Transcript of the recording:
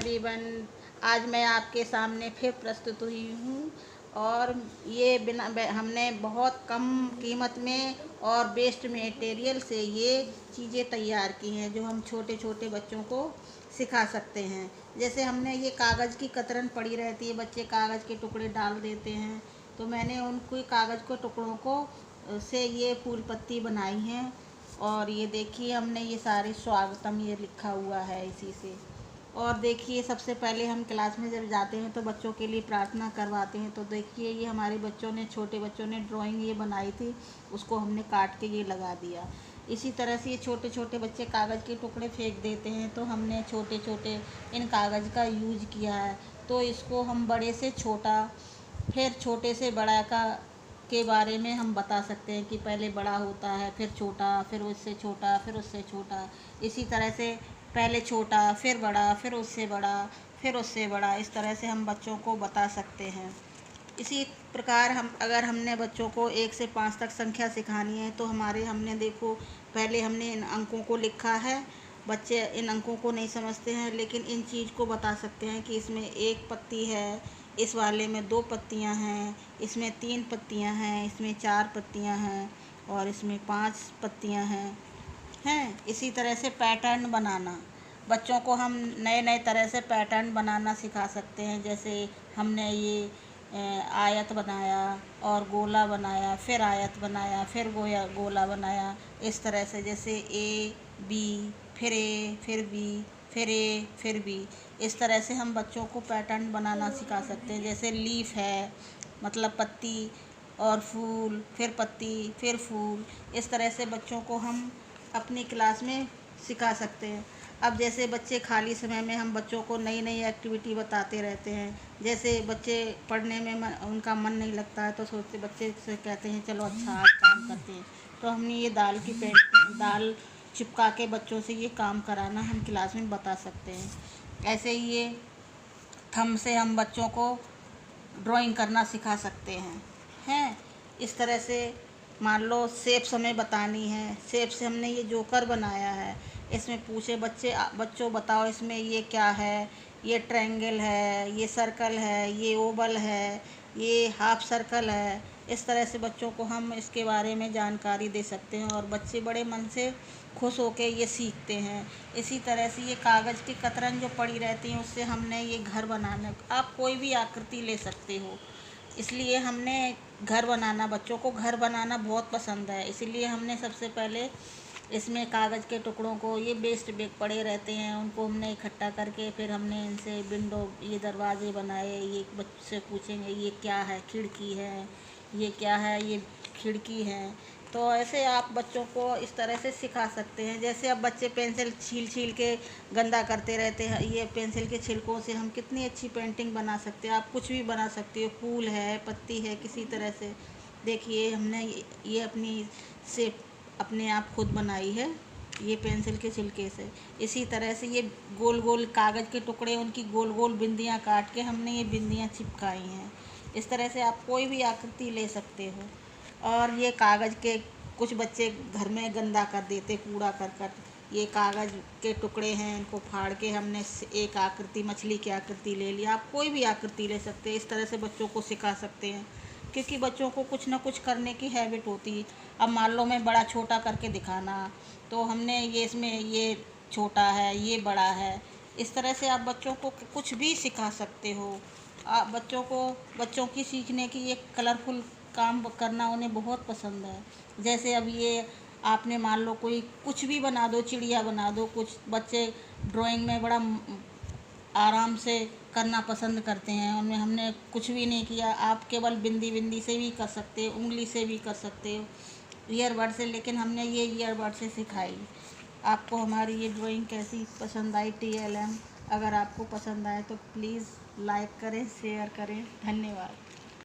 Everyone, आज मैं आपके सामने फिर प्रस्तुत हुई हूँ और ये हमने बहुत कम कीमत में और वेस्ट मटेरियल से ये चीज़ें तैयार की हैं जो हम छोटे छोटे बच्चों को सिखा सकते हैं। जैसे हमने ये कागज़ की कतरन पड़ी रहती है, बच्चे कागज़ के टुकड़े डाल देते हैं, तो मैंने उनको कागज़ के टुकड़ों को से ये फूल पत्ती बनाई हैं। और ये देखिए हमने ये सारे स्वागतम ये लिखा हुआ है इसी से। और देखिए सबसे पहले हम क्लास में जब जाते हैं तो बच्चों के लिए प्रार्थना करवाते हैं, तो देखिए ये हमारे बच्चों ने, छोटे बच्चों ने ड्राइंग ये बनाई थी, उसको हमने काट के ये लगा दिया। इसी तरह से ये छोटे छोटे बच्चे कागज़ के टुकड़े फेंक देते हैं, तो हमने छोटे छोटे इन कागज़ का यूज किया है। तो इसको हम बड़े से छोटा, फिर छोटे से बड़ा के बारे में हम बता सकते हैं कि पहले बड़ा होता है, फिर छोटा, फिर उससे छोटा, फिर उससे छोटा। इसी तरह से पहले छोटा, फिर बड़ा, फिर उससे बड़ा, फिर उससे बड़ा। इस तरह से हम बच्चों को बता सकते हैं। इसी प्रकार अगर हमने बच्चों को 1 से 5 तक संख्या सिखानी है, तो हमने देखो पहले हमने इन अंकों को लिखा है। बच्चे इन अंकों को नहीं समझते हैं, लेकिन इन चीज़ को बता सकते हैं कि इसमें 1 पत्ती है, इस वाले में 2 पत्तियां हैं, इसमें 3 पत्तियां हैं, इसमें 4 पत्तियां हैं और इसमें 5 पत्तियां हैं। इसी तरह से पैटर्न बनाना, बच्चों को हम नए नए तरह से पैटर्न बनाना सिखा सकते हैं। जैसे हमने ये आयत बनाया और गोला बनाया, फिर आयत बनाया, फिर गोला बनाया। इस तरह से जैसे ए बी, फिर ए, फिर बी, फिर ए, फिर बी। इस तरह से हम बच्चों को पैटर्न बनाना सिखा सकते हैं। जैसे लीफ है, मतलब पत्ती, और फूल, फिर पत्ती, फिर फूल। इस तरह से बच्चों को हम अपनी क्लास में सिखा सकते हैं। अब जैसे बच्चे खाली समय में हम बच्चों को नई नई एक्टिविटी बताते रहते हैं। जैसे बच्चे पढ़ने में उनका मन नहीं लगता है, तो सोचते बच्चे से कहते हैं चलो अच्छा आज काम करते हैं, तो हमने ये दाल चिपका के बच्चों से ये काम कराना हम क्लास में बता सकते हैं। ऐसे ही ये थंब से हम बच्चों को ड्राइंग करना सिखा सकते हैं। इस तरह से मान लो शेप्स हमें बतानी है, शेप से हमने ये जोकर बनाया है। इसमें पूछे बच्चों बताओ इसमें ये क्या है, ये ट्रायंगल है, ये सर्कल है, ये ओवल है, ये हाफ सर्कल है। इस तरह से बच्चों को हम इसके बारे में जानकारी दे सकते हैं और बच्चे बड़े मन से खुश होकर ये सीखते हैं। इसी तरह से ये कागज़ की कतरन जो पड़ी रहती हैं, उससे हमने ये घर बनाना, आप कोई भी आकृति ले सकते हो। इसलिए हमने घर बनाना, बच्चों को घर बनाना बहुत पसंद है, इसीलिए हमने सबसे पहले इसमें कागज़ के टुकड़ों को, ये वेस्ट बैग पड़े रहते हैं, उनको हमने इकट्ठा करके फिर हमने इनसे विंडो, ये दरवाजे बनाए। ये बच्चे से पूछेंगे ये क्या है, खिड़की है, ये क्या है, ये खिड़की है। तो ऐसे आप बच्चों को इस तरह से सिखा सकते हैं। जैसे अब बच्चे पेंसिल छील छील के गंदा करते रहते हैं, ये पेंसिल के छिलकों से हम कितनी अच्छी पेंटिंग बना सकते हैं। आप कुछ भी बना सकते हो, फूल है, पत्ती है, किसी तरह से। देखिए हमने ये अपनी शेप अपने आप खुद बनाई है, ये पेंसिल के छिलके से। इसी तरह से ये गोल गोल कागज़ के टुकड़े, उनकी गोल गोल बिंदियाँ काट के हमने ये बिंदियाँ चिपकाई हैं। इस तरह से आप कोई भी आकृति ले सकते हो। और ये कागज़ के कुछ बच्चे घर में गंदा कर देते, कूड़ा करकट। ये कागज़ के टुकड़े हैं, इनको फाड़ के हमने एक आकृति, मछली की आकृति ले लिया। आप कोई भी आकृति ले सकते हैं। इस तरह से बच्चों को सिखा सकते हैं, क्योंकि बच्चों को कुछ ना कुछ करने की हैबिट होती है। अब मान लो मैं बड़ा छोटा करके दिखाना, तो हमने ये इसमें ये छोटा है, ये बड़ा है। इस तरह से आप बच्चों को कुछ भी सिखा सकते हो। आप बच्चों की सीखने की एक कलरफुल काम करना उन्हें बहुत पसंद है। जैसे अब ये आपने मान लो कोई कुछ भी बना दो, चिड़िया बना दो। कुछ बच्चे ड्राइंग में बड़ा आराम से करना पसंद करते हैं, उनमें हमने कुछ भी नहीं किया। आप केवल बिंदी बिंदी से भी कर सकते हो, उंगली से भी कर सकते हो, ईयरबड से। लेकिन हमने ये ईयरबड से सिखाई। आपको हमारी ये ड्राइंग कैसी पसंद आई TLM? अगर आपको पसंद आए तो प्लीज़ लाइक करें, शेयर करें। धन्यवाद।